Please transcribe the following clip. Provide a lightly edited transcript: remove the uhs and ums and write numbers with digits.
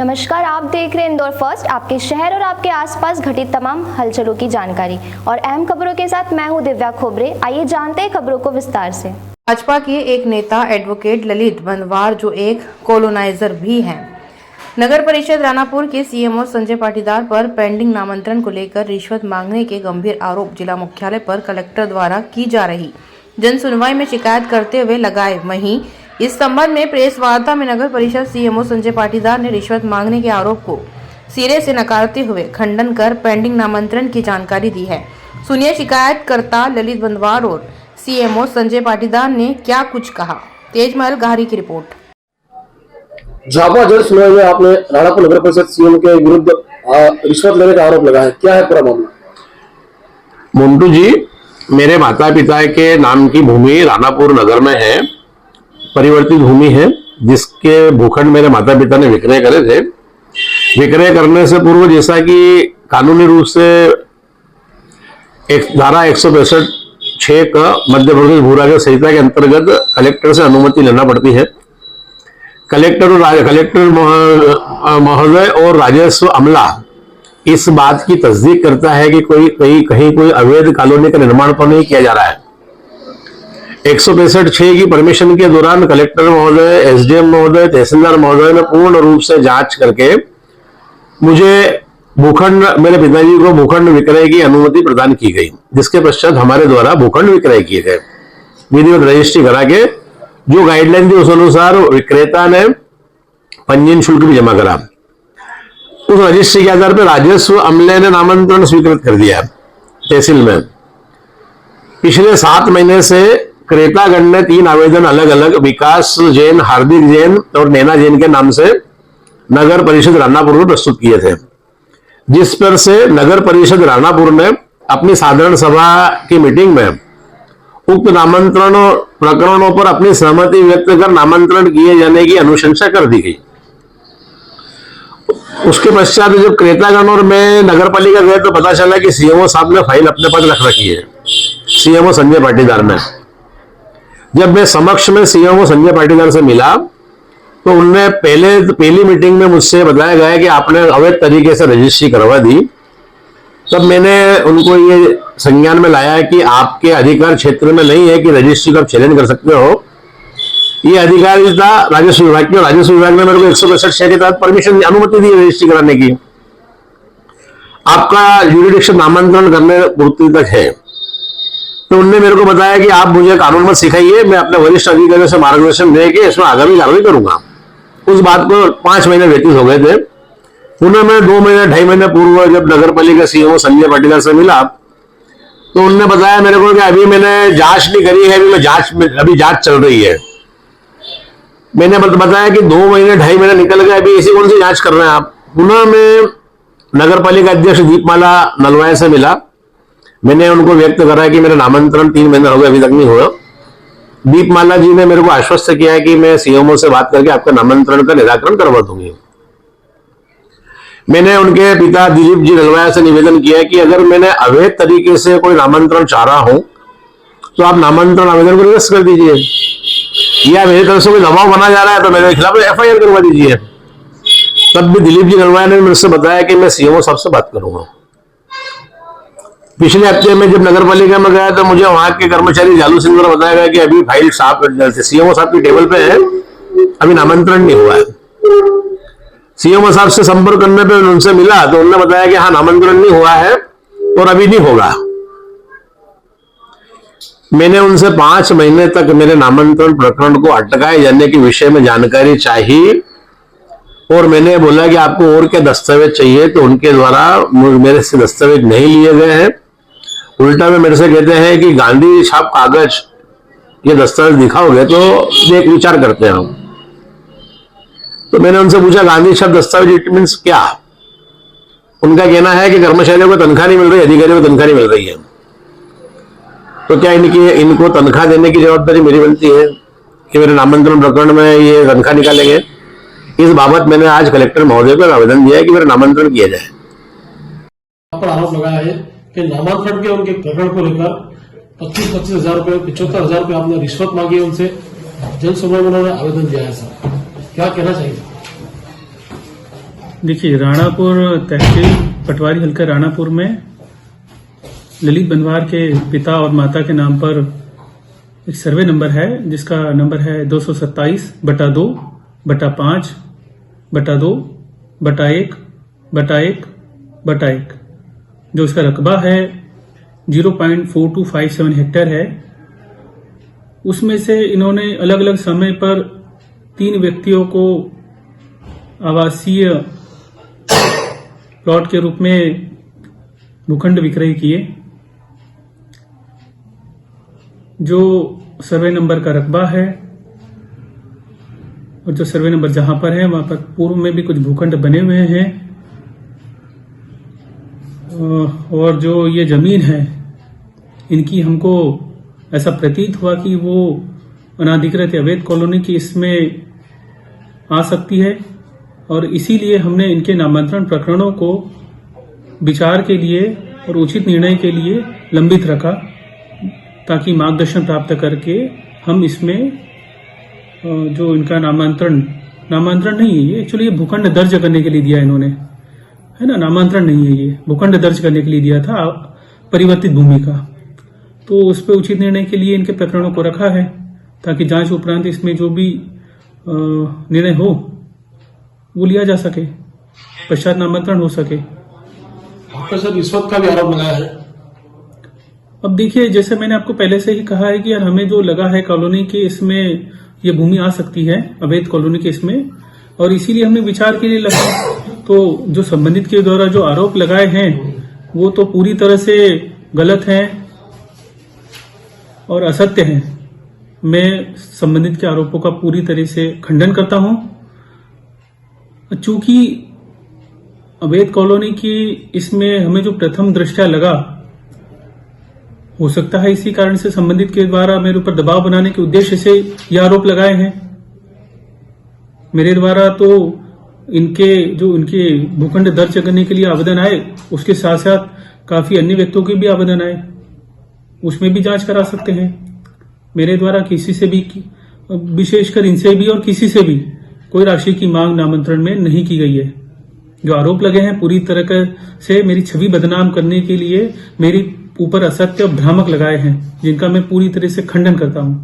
नमस्कार, आप देख रहे हैं इंदौर फर्स्ट, आपके शहर और आपके आसपास घटित तमाम हलचलों की जानकारी और अहम खबरों के साथ मैं हूं दिव्या खोबरे। आइए जानते हैं खबरों को विस्तार से। भाजपा के एक नेता एडवोकेट ललित बनवार, जो एक कॉलोनाइजर भी हैं, नगर परिषद रानापुर के सीएमओ संजय पाटीदार पर पेंडिंग नामांतरण को लेकर रिश्वत मांगने के गंभीर आरोप जिला मुख्यालय पर कलेक्टर द्वारा की जा रही जन सुनवाई में शिकायत करते हुए लगाए। वहीं इस संबंध में प्रेस वार्ता में नगर परिषद सीएमओ संजय पाटीदार ने रिश्वत मांगने के आरोप को सिरे से नकारते हुए खंडन कर पेंडिंग नामांतरण की जानकारी दी है। सुनिए शिकायतकर्ता ललित बनवार और सीएमओ संजय पाटीदार ने क्या कुछ कहा। तेजमहल गाहरी की रिपोर्ट। झापा जल सुनवाई में आपने राणापुर नगर परिषद सीएम के विरुद्ध रिश्वत लेने का आरोप लगाया है, क्या है पूरा मामला? मुंटू जी, मेरे माता पिता के नाम की भूमि राणापुर नगर में है, परिवर्तित भूमि है, जिसके भूखंड मेरे माता पिता ने विक्रय करे थे। विक्रय करने से पूर्व जैसा कि कानूनी रूप से धारा 162(6) का मध्य प्रदेश भू राजस्व संहिता के अंतर्गत कलेक्टर से अनुमति लेना पड़ती है। कलेक्टर महोदय और राजस्व अमला इस बात की तस्दीक करता है कि कहीं कोई अवैध कॉलोनी का निर्माण तो नहीं किया जा रहा है। 165(6) की परमिशन के दौरान कलेक्टर महोदय, एसडीएम महोदय, तहसीलदार महोदय ने पूर्ण रूप से जांच करके मुझे भूखंड, मेरे पिताजी को भूखंड विक्रय की अनुमति प्रदान की गई, जिसके पश्चात हमारे द्वारा भूखंड विक्रय किए गए। विधिवत रजिस्ट्री करा के जो गाइडलाइन थी उस अनुसार विक्रेता ने पंजीयन शुल्क भी जमा करा। उस रजिस्ट्री के आधार पर राजस्व अमले ने नामांतरण स्वीकृत कर दिया तहसील में। पिछले 7 महीने से क्रेतागण ने 3 आवेदन अलग अलग विकास जैन, हार्दिक जैन और नैना जैन के नाम से नगर परिषद रानापुर में प्रस्तुत किए थे, जिस पर से नगर परिषद रानापुर ने अपनी साधारण सभा की मीटिंग में उक्त नामांतरण प्रकरणों पर अपनी सहमति व्यक्त कर नामांतरण किए जाने की अनुशंसा कर दी गई। उसके पश्चात जब क्रेतागण और मैं नगर पालिका गए तो पता चला कि सीएमओ साहब ने फाइल अपने पास रख रखी है, सीएमओ संजय पाटीदार ने। जब मैं समक्ष में सीएमओ संजय पाटीदार से मिला तो उनने पहली मीटिंग में मुझसे बताया गया कि आपने अवैध तरीके से रजिस्ट्री करवा दी। तब मैंने उनको ये संज्ञान में लाया कि आपके अधिकार क्षेत्र में नहीं है कि रजिस्ट्री का आप चैलेंज कर सकते हो। ये अधिकार था राजस्व विभाग की, और राजस्व विभाग ने मेरे को 162(6) के तहत परमिशन, अनुमति दी रजिस्ट्री कराने की। आपका ज्यूरिडिक्शन नामांतरण करने पूर्ति तक है। तो उनने मेरे को बताया कि आप मुझे कानून मत सिखाइए, मैं अपने वरिष्ठ अधिकारियों से मार्गदर्शन देके इसमें आगामी कार्रवाई करूंगा। उस बात को 5 महीने व्यतीत हो गए थे। उन्हें मैं 2 महीने 2.5 महीने पूर्व जब नगर पालिका सीएमओ संजय पाटीदार से मिला तो उन्होंने बताया मेरे को कि अभी मैंने जांच नहीं करी है, अभी जांच चल रही है। मैंने बताया कि 2 महीने 2.5 महीने निकल गए, अभी ऐसी कौन सी जांच कर रहे हैं आप? पुनः मैं नगर पालिका अध्यक्ष दीपमाला नलवाया से मिला। मैंने उनको व्यक्त करा कि मेरा नामांतरण 3 महीने हो गए, अभी तक नहीं हुआ। दीपमाला जी ने मेरे को आश्वस्त किया है कि मैं सीएमओ से बात करके आपका नामांतरण का निराकरण करवा दूंगी। मैंने उनके पिता दिलीप जी नलवाया से निवेदन किया कि अगर मैंने अवैध तरीके से कोई नामांतरण चाह रहा हूं तो आप नामांतरण आवेदन को निरस्त कर दीजिए, या मेरी तरफ से कोई दबाव बना जा रहा है तो मेरे खिलाफ एफआईआर करवा दीजिए। तब भी दिलीप जी नलवाया ने मुझसे बताया कि मैं सीएमओ साहब से बात करूंगा। पिछले हफ्ते में जब नगर पालिका में गया तो मुझे वहां के कर्मचारी जालू सिंह द्वारा बताया गया कि अभी फाइल सीएमओ साहब की टेबल पे है, अभी नामांतरण नहीं हुआ है। सीएमओ साहब से संपर्क करने पे उनसे मिला तो उन्होंने बताया कि हाँ, नामांतरण नहीं हुआ है और अभी नहीं होगा। मैंने उनसे 5 महीने तक मेरे नामांतरण प्रकरण को अटकाए जाने के विषय में जानकारी चाहिए और मैंने बोला कि आपको और क्या दस्तावेज चाहिए, तो उनके द्वारा मेरे से दस्तावेज नहीं लिए गए हैं। उल्टा में मेरे से कहते हैं कि गांधी छाप कागज ये दस्तावेज दिखाओगे तो एक विचार करते हैं हम। तो मैंने उनसे पूछा गांधी छाप दस्तावेज इट मीन्स क्या? उनका कहना है कि कर्मचारियों को तनख्वाह नहीं मिल रही, अधिकारियों को तनख्वाह नहीं मिल रही है। तो क्या इनको तनख्वाह देने की जवाबदारी मेरी बनती है कि मेरे नामांतरण प्रकरण में ये तनख्वाह निकालेंगे? इस बाबत मैंने आज कलेक्टर महोदय को आवेदन दिया है कि मेरा नामांतरण किया जाए। पर आरोप लगाया है कि नामांतरण के उनके प्रकरण को लेकर 25-25 हजार रुपए, 75 हजार रुपए आपने रिश्वत मांगी है उनसे। जन सुनवाई में उन्होंने आवेदन दिया है सर, क्या कहना चाहिए? देखिए, राणापुर तहसील पटवारी हल्का राणापुर में ललित बनवार के पिता और माता के नाम पर एक सर्वे नंबर है, जिसका नंबर है 227/2/2/5/2/1/1/1, जो इसका रकबा है 0.4257 हेक्टेयर है। उसमें से इन्होंने अलग अलग समय पर 3 व्यक्तियों को आवासीय प्लॉट के रूप में भूखंड विक्रय किए। जो सर्वे नंबर का रकबा है और जो सर्वे नंबर जहां पर है वहां पर पूर्व में भी कुछ भूखंड बने हुए हैं, और जो ये जमीन है इनकी हमको ऐसा प्रतीत हुआ कि वो अनाधिकृत अवैध कॉलोनी की इसमें आ सकती है, और इसीलिए हमने इनके नामांतरण प्रकरणों को विचार के लिए और उचित निर्णय के लिए लंबित रखा, ताकि मार्गदर्शन प्राप्त करके हम इसमें जो इनका नामांतरण नहीं है, ये एक्चुअली ये भूखंड दर्ज करने के लिए दिया इन्होंने, है ना, नामांतरण नहीं है, ये भूखंड दर्ज करने के लिए दिया था परिवर्तित भूमि का। तो उस पर उचित निर्णय के लिए इनके प्रकरणों को रखा है, ताकि जांच उपरांत इसमें जो भी निर्णय हो वो लिया जा सके, पश्चात नामांतरण हो सके। आपका सर रिश्वत का भी आरोप लगाया है। अब देखिए, जैसे मैंने आपको पहले से ही कहा है कि यार हमें जो लगा है कॉलोनी के इसमें ये भूमि आ सकती है अवैध कॉलोनी के इसमें, और इसीलिए हमने विचार के लिए लगा। तो जो संबंधित के द्वारा जो आरोप लगाए हैं वो तो पूरी तरह से गलत हैं और असत्य हैं। मैं संबंधित के आरोपों का पूरी तरह से खंडन करता हूं। चूंकि अवैध कॉलोनी की इसमें हमें जो प्रथम दृष्टया लगा, हो सकता है इसी कारण से संबंधित के द्वारा मेरे ऊपर दबाव बनाने के उद्देश्य से ये आरोप लगाए हैं। मेरे द्वारा तो इनके भूखंड दर्ज करने के लिए आवेदन आए, उसके साथ साथ काफी अन्य व्यक्तियों के भी आवेदन आए, उसमें भी जांच करा सकते हैं। मेरे द्वारा किसी से भी, विशेषकर इनसे भी और किसी से भी कोई राशि की मांग नामांतरण में नहीं की गई है। जो आरोप लगे हैं पूरी तरह से मेरी छवि बदनाम करने के लिए मेरी ऊपर असत्य और भ्रामक लगाए हैं, जिनका मैं पूरी तरह से खंडन करता हूं।